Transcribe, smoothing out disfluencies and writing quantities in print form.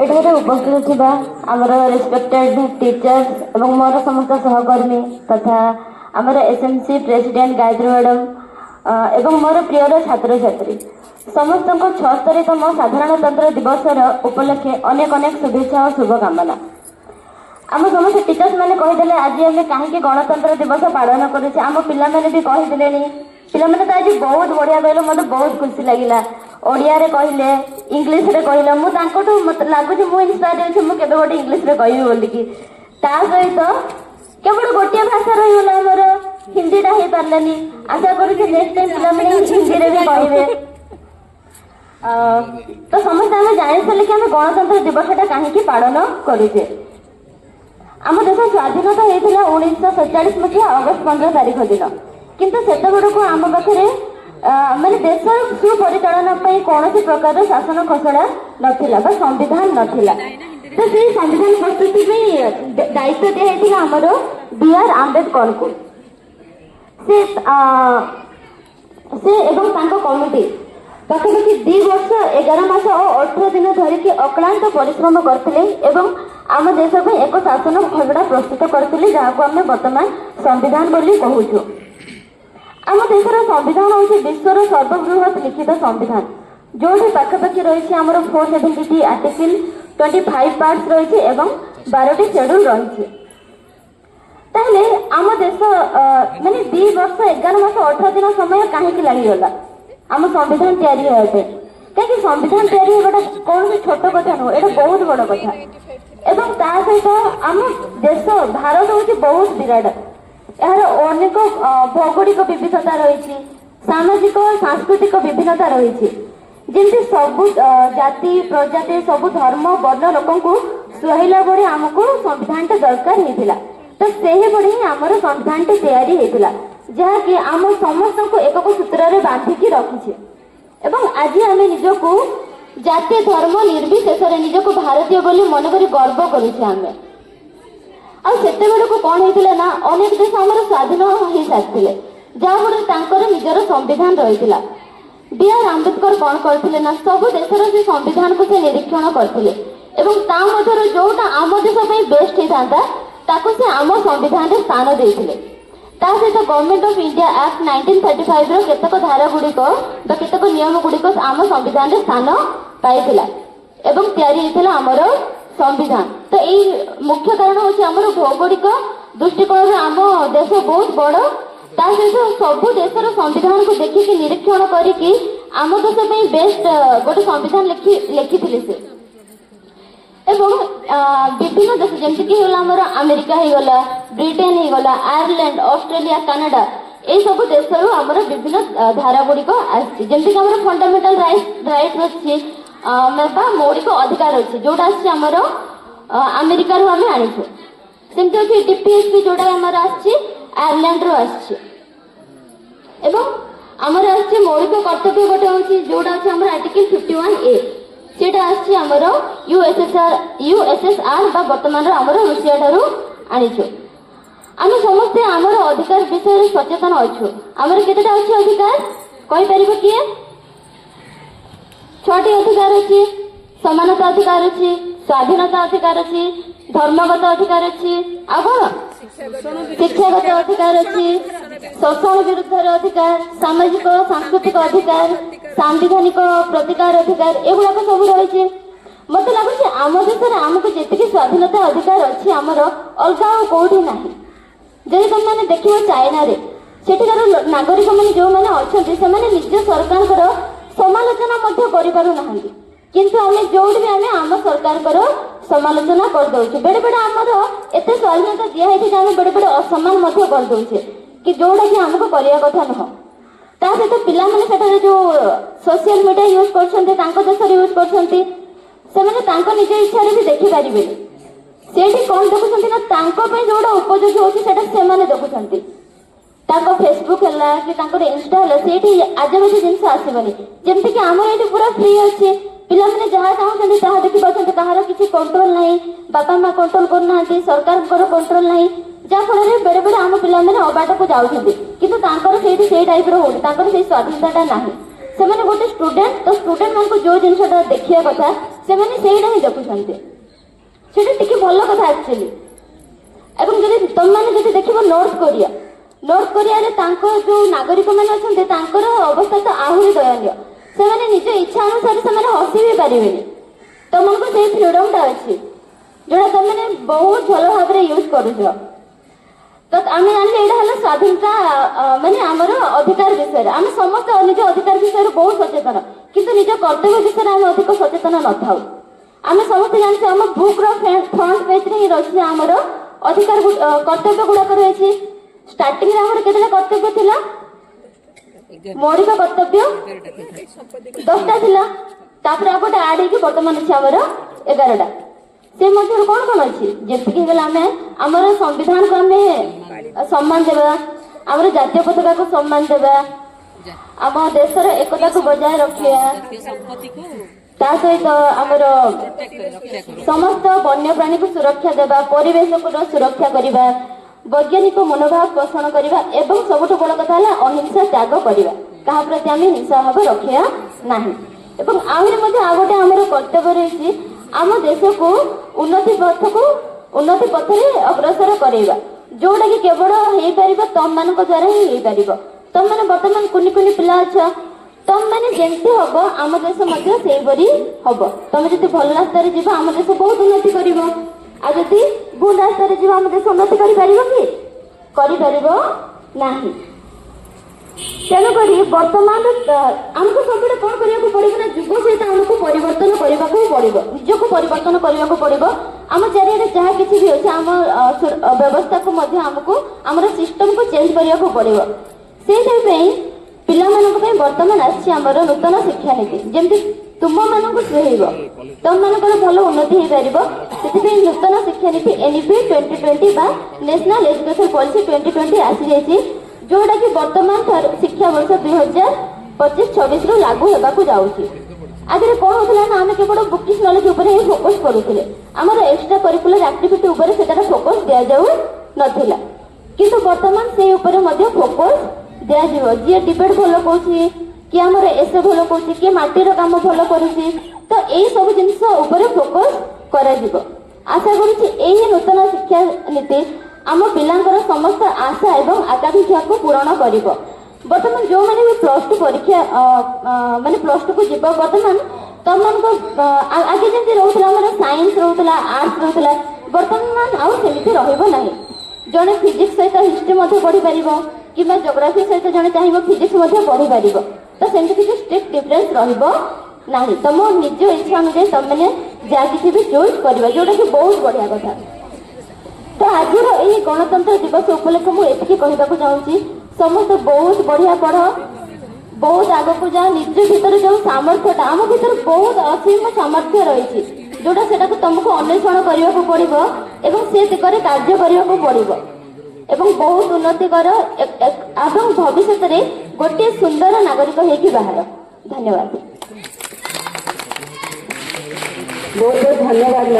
एठारे उपस्थित थिबा आमर रेस्पेक्टेड टीचर्स एवं मोर समस्त सहकर्मी तथा आमर एसएमसी प्रेसिडेंट गायत्री मैडम एवं मोर प्रिय छात्र छात्री समस्त 76तम साधारणतंत्र दिवस उपलक्षे अनेक अनेक शुभेच्छा और शुभकामना। आम समस्त टीचर्स मैंने कहीदे आज आम कहीं गणतंत्र दिवस पालन करुचे आम पिला मैंने भी कहीदे पिला मैंने तो आज बहुत बढ़िया कहले मत बहुत खुशी लगिला ओडिया रे कहले इंग्लिश रे कहले मुझे मत लगुच मु इन्स्पायर होछि मु केबे गोटे इंग्लिश रे कहि बोली कि ता सहित केवल गोटे भाषा रहीगला हमर हिंदी टा हे पारलानी आशा करू कि नेक्स्ट टाइम पिला मैंने हिंदी रे भी कहबे। तो समस्त आम जानि सारे कि आम गणतंत्र दिवस टा कहीं पालन करुचे। आम देश स्वाधीनता होता 1947 मसीहा अगस्त 15 तारिख दिन किंतु सेतबेलू आम पाखे माने देश सुपरिचालना कौन प्रकार शासन खसड़ा नथिला बा संविधान नथिला। तो से संविधान प्रस्तुति दायित्व दिया आमर बी.आर. आंबेडकर को से एवं तांको कमिटी पाखापाखि 2 वर्ष 11 मास और 18 दिन धरिकी अक्लांत परिश्रम करते एवं आम देश एक शासन खसड़ा प्रस्तुत करते जहाँ आम बर्तमान संविधान बोली कहूँ। आम देशर संविधान हूँ विश्वर सर्वबृहत लिखित संविधान जो पाखापाखि रही आम 470 आर्टिकल 25 पार्ट्स रही एवं 12टी शेड्यूल रही। ताहले आम देश माने 2 वर्ष 11 मास 18 दिन समय कहीं लगिगला आम संविधान तैयारी होते कहीं संविधान तैयारी होगा कौन छोट कथा नुह ये बहुत बड़ कथा एवं ता सहित आम देश भारत हूँ बहुत विराट यार अनेक भौगोलिक विविधता रही सामाजिक और सांस्कृतिक विभिन्नता रही जमी सबु जाति प्रजाति सबु धर्म वर्ण लोक सुहाइला बड़े आमको संविधान दरकार होता तो से बड़े ही आमर संविधान तैयारी होता जहाँकि आम समस्त को एक सूत्र में बांधिकी रखीचे एवं आज आम निजक जाति धर्म निर्विशेष निजक भारतीय बोली मन कर गर्व करुचे आम आतेबेलू कौन होता ना अनेक देश आम स्वाधीन हो सारी जहाँफल निजर संविधान रही बी.आर. आंबेडकर कौन करते ना सब देशर से संविधान को से निरीक्षण करते जोटा आम देश बेस्ट होता से आम संविधान में स्थान देते सहित गवर्नमेंट ऑफ इंडिया एक्ट 1935 रो केतक धारा गुड़िक केतक नियम गुड़िक आम संविधान में स्थान पाई एवं तैयारी होता आमर संविधान। तो यही मुख्य कारण हूँ आम भौगोलिक दृष्टिकोण आम देश बहुत बड़ सहित सबू देशर संविधान को देखिक निरीक्षण करके आम देश बेस्ट गोटे संविधान लिखी से एवं विभिन्न देश जमीक आमर अमेरिका होगला ब्रिटेन होगला आयरलैंड ऑस्ट्रेलिया कनाडा ये सब देश आमर विभिन्न धारा गुड़िक आमर फंडामेंटल राइट अच्छी मौलिक अधिकार अच्छी जोटा आमर अमेरिका आम आनीचु सेमती अच्छी डीपीएसपी जोटा आमर आयरलैंड रो एवं आमर मौलिक कर्तव्य गोटे हूँ जोटा अच्छी आमर आर्टिकल 51A सेटा आमर यूएसएसआर बर्तमान आमर रूसिया ठारू आनीचु आम समस्ते आमर अधिकार विषय सचेतन अच्छु आमर केतेटा अच्छी अधिकार कहीपर किए 6टी अधिकार अच्छी समानता अधिकार अच्छी स्वाधीनता अधिकार अच्छी धर्मगत अधिकार अच्छी आ कौन शिक्षागत अधिकार अच्छी शोषण विरुद्ध अधिकार सामाजिक सांस्कृतिक अधिकार सांविधानिक प्रतिकार अधिकार एगुड़ाक सब रही मत लगुच आम देश आमको जी स्वाधीनता अधिकार अच्छी आमर अलग कौटी ना जदि तुम मैंने देख चाइना रे सेठिकार नागरिक मैंने जो मैंने अच्छा से निज सरकार समालोचना किंतु आम जो भी आम सरकार समालोचना करदे बेड़े बेड़े आमर एत स्वाधीनता दिखाई आम बेड़े बेड़े असम्मान करदे कि जोड़ा कि आमको करने कथा नुह ता सहित पिला मैंने जो सोशल मीडिया यूज कर देश यूज कर निज इच्छा भी देखिपारे से कौन देखुं ना जोड़ा उपयोगी होने देखुं फेसबुक है कि इंस्टा है से आजबाजी जिन आसबनी जमीक आम ये पूरा फ्री अच्छे पिला मैंने जहाँ चाहते ताहा देखी पार्टी कहार किसी कंट्रोल ना बापा माँ कंट्रोल करना सरकार कंट्रोल ना जहाँफल बेड़े बेड़े आम पिला मैंने अबाट को जाऊँच कि टाइप रोटी स्वाधीनता ना ସେମାନେ ଗୋଟେ ଷ୍ଟୁଡେଣ୍ଟ ତ ଷ୍ଟୁଡେଣ୍ଟ ମାନଙ୍କୁ ଯୋଉ ଜିନିଷଟା ଦେଖିବା କଥା ସେମାନେ ସେଇଟା ହିଁ ଦେଖୁଛନ୍ତି, ସେଇଟା ଟିକେ ଭଲ କଥା ଆକ୍ଚୁଆଲି। ଏବଂ ଯଦି ତମମାନେ ଯଦି ଦେଖିବ ନର୍ଥ କୋରିଆରେ ତାଙ୍କ ଯୋଉ ନାଗରିକ ମାନେ ଅଛନ୍ତି ତାଙ୍କର ଅବସ୍ଥା ତ ଆହୁରି ଦୟନୀୟ। ସେମାନେ ନିଜ ଇଚ୍ଛା ଅନୁସାରେ ସେମାନେ ହସି ବି ପାରିବେନି। ତମକୁ ସେଇ ଫ୍ରିଡମ ଟା ଅଛି ଯୋଉଟା ତମେ ବହୁତ ଭଲ ଭାବରେ ୟୁଜ କରୁଛ। ତ ଆମେ ଜାଣିଲେ ଏଇଟା ହେଲା ସ୍ୱାଧୀନତା, ମାନେ ଆମର ଅଧିକାର ବିଷୟରେ। ଆମେ ସମସ୍ତେ ନିଜ ଅଧିକାର ବିଷୟରେ ବହୁତ ସଚେତନ, କିନ୍ତୁ ନିଜ କର୍ତ୍ତବ୍ୟ ବିଷୟରେ ଆମେ ଅଧିକ ସଚେତନ ନଥାଉ। ଆମେ ସମସ୍ତେ ଜାଣିଛୁ ଆମ ବୁକ୍ ର ଫ୍ରଣ୍ଟ ପେଜରେ ହିଁ ରହିଛି ଆମର ଅଧିକାର କର୍ତ୍ତବ୍ୟ ଗୁଡାକ ରହିଛି। ଷ୍ଟାର୍ଟିଂ ରେ ଆମର କେତେଟା କର୍ତ୍ତବ୍ୟ ଥିଲା? ମୌଳିକ କର୍ତ୍ତବ୍ୟ 10ଟା ଥିଲା, ତାପରେ ଆଉ ଗୋଟେ ଆଡ ହେଇକି ବର୍ତ୍ତମାନ ଅଛି ଆମର 11ଟା। ସେ ମଧ୍ୟରୁ କଣ କଣ ଅଛି? ଯେତିକି ହେଇଗଲା ଆମେ ଆମର ସମ୍ବିଧାନକୁ ଆମେ ସମ୍ମାନ ଦେବା, ଆମର ଜାତୀୟ ପତାକାକୁ ସମ୍ମାନ ଦେବା, ଆମ ଦେଶର ଏକତାକୁ ବଜାୟ ରଖିବା, ତା ସହିତ ଆମର ସମସ୍ତ ବନ୍ୟପ୍ରାଣୀକୁ ସୁରକ୍ଷା ଦେବା, ପରିବେଶକୁ ସୁରକ୍ଷା କରିବା, ବୈଜ୍ଞାନିକ ମନୋଭାବ ପୋଷଣ କରିବା ଏବଂ ସବୁଠୁ ବଡ଼ କଥା ହେଲା ଅହିଂସା ତ୍ୟାଗ କରିବା। କାହା ପ୍ରତି ଆମେ ହିଂସା ଭାବ ରଖିବା ନାହିଁ। ଏବଂ ଆହୁରି ମଧ୍ୟ ଆଉ ଗୋଟେ ଆମର କର୍ତ୍ତବ୍ୟ ରହିଛି ଆମ ଦେଶକୁ ଉନ୍ନତି ପଥରେ ଅଗ୍ରସର କରାଇବା, ଯୋଉଟା କି କେବଳ ହେଇପାରିବ ତମମାନଙ୍କ ଦ୍ୱାରା ହିଁ ହେଇପାରିବ। ତମମାନେ ବର୍ତ୍ତମାନ କୁନି କୁନି ପିଲା ଅଛ, ତମମାନେ ଯେମିତି ହବ ଆମ ଦେଶ ମଧ୍ୟ ସେଇପରି ହବ। ତମେ ଯଦି ଭଲ ରାସ୍ତାରେ ଯିବ ଆମ ଦେଶ ବହୁତ ଉନ୍ନତି କରିବ, ଆଉ ଯଦି ଭୁଲ ରାସ୍ତାରେ ଯିବ ଆମ ଦେଶ ଉନ୍ନତି କରିପାରିବ କି? କରିପାରିବ ନାହିଁ। ତେଣୁକରି ବର୍ତ୍ତମାନ ଆମକୁ ସବୁବେଳେ କଣ କରିବାକୁ ପଡିବ ନା ଯୁଗ ସହିତ ଆମକୁ ପରିବର୍ତ୍ତନ କରିବାକୁ ପଡିବ, ନିଜକୁ ପରିବର୍ତ୍ତନ କରିବାକୁ ପଡିବ। ଆମ ଚାରିଆଡେ ଯାହା କିଛି ବି ଅଛି ଆମ ବ୍ୟବସ୍ଥାକୁ ମଧ୍ୟ ଆମକୁ ଆମର ସିଷ୍ଟମକୁ ଚେଞ୍ଜ କରିବାକୁ ପଡିବ। ସେଇଥିପାଇଁ ପିଲାମାନଙ୍କ ପାଇଁ ବର୍ତ୍ତମାନ ଆସିଛି ଆମର ନୂତନ ଶିକ୍ଷାନୀତି, ଯେମିତି ତୁମମାନଙ୍କୁ ସୁହାଇବ, ତମମାନଙ୍କର ଭଲ ଉନ୍ନତି ହେଇପାରିବ। ସେଥିପାଇଁ ନୂତନ ଶିକ୍ଷାନୀତି NEP 2020 ବା ନ୍ୟାସନାଲ ଏଜୁକେସନ ପଲିସି 2020 ଆସିଯାଇଛି, ଯୋଉଟା କି ବର୍ତ୍ତମାନ ଶିକ୍ଷାବର୍ଷ 2025-26 ରୁ ଲାଗୁ ହେବାକୁ ଯାଉଛି। ଆଗରେ କଣ ହଉଥିଲା ନା ଆମେ କେବଳ ବୁକିଂ ନଲେଜ ଉପରେ ହିଁ ଫୋକସ କରୁଥିଲେ, ଆମର ଏକ୍ସଟ୍ରା କରିକୁଲାର ଆକ୍ଟିଭିଟି ଉପରେ ସେଟାର ଫୋକସ ଦିଆଯାଉ ନଥିଲା। କିନ୍ତୁ ବର୍ତ୍ତମାନ ସେଇ ଉପରେ ମଧ୍ୟ ଫୋକସ ଦିଆଯିବ। ଯିଏ ଡିବେଟ ଭଲ କହୁଛି, କିଏ ଆମର ଏସେ ଭଲ କହୁଛି, କିଏ ମାଟିର କାମ ଭଲ କରୁଛି, ତ ଏଇ ସବୁ ଜିନିଷ ଉପରେ ଫୋକସ କରାଯିବ। ଆଶା କରୁଛି ଏହି ନୂତନ ଶିକ୍ଷା ନୀତି ଆମ ପିଲାଙ୍କର ସମସ୍ତ ଆଶା ଏବଂ ଆକାଂକ୍ଷାକୁ ପୂରଣ କରିବ। ବର୍ତ୍ତମାନ ଯୋଉମାନେ ବି +2 ପରୀକ୍ଷା ମାନେ +2 କୁ ଯିବ, ବର୍ତ୍ତମାନ ତମମାନଙ୍କ ଆଗେ ଯେମିତି ରହୁଥିଲା ଆମର ସାଇନ୍ସ ରହୁଥିଲା, ଆର୍ଟ୍ସ ରହୁଥିଲା, ବର୍ତ୍ତମାନ ଆଉ ସେମିତି ରହିବ ନାହିଁ। ଜଣେ ଫିଜିକ୍ସ ସହିତ ହିଷ୍ଟ୍ରି ମଧ୍ୟ ପଢିପାରିବ, କିମ୍ବା ଜୋଗ୍ରାଫି ସହିତ ଜଣେ ଚାହିଁବ ଫିଜିକ୍ସ ମଧ୍ୟ ପଢିପାରିବ। ତ ସେମିତି କିଛି ଷ୍ଟ୍ରିକ୍ଟ ଡିଫରେନ୍ସ ରହିବ ନାହିଁ। ତମ ନିଜ ଇଚ୍ଛା ଅନୁଯାୟୀ ତମମାନେ ଯାହା କିଛି ବି ଚୁଜ୍ କରିବ, ଯୋଉଟା କି ବହୁତ ବଢିଆ କଥା। ତ ଆଜିର ଏହି ଗଣତନ୍ତ୍ର ଦିବସ ଉପଲକ୍ଷେ ମୁଁ ଏତିକି କହିବାକୁ ଚାହୁଁଛି, ସମସ୍ତେ ବହୁତ ବଢିଆ ପଢ, ବହୁତ ଆଗକୁ ଯାଅ। ନିଜ ଭିତରେ ଯୋଉ ସାମର୍ଥ୍ୟଟା, ଆମ ଭିତରେ ବହୁତ ଅସୀମ ସାମର୍ଥ୍ୟ ରହିଛି, ଯୋଉଟା ସେଟାକୁ ତମକୁ ଅନ୍ୱେଷଣ କରିବାକୁ ପଡିବ ଏବଂ ସେ ଦିଗରେ କାର୍ଯ୍ୟ କରିବାକୁ ପଡିବ ଏବଂ ବହୁତ ଉନ୍ନତି କର ଏବଂ ଭବିଷ୍ୟତରେ ଗୋଟିଏ ସୁନ୍ଦର ନାଗରିକ ହେଇକି ବାହାର। ଧନ୍ୟବାଦ। ବହୁତ ବହୁତ ଧନ୍ୟବାଦ।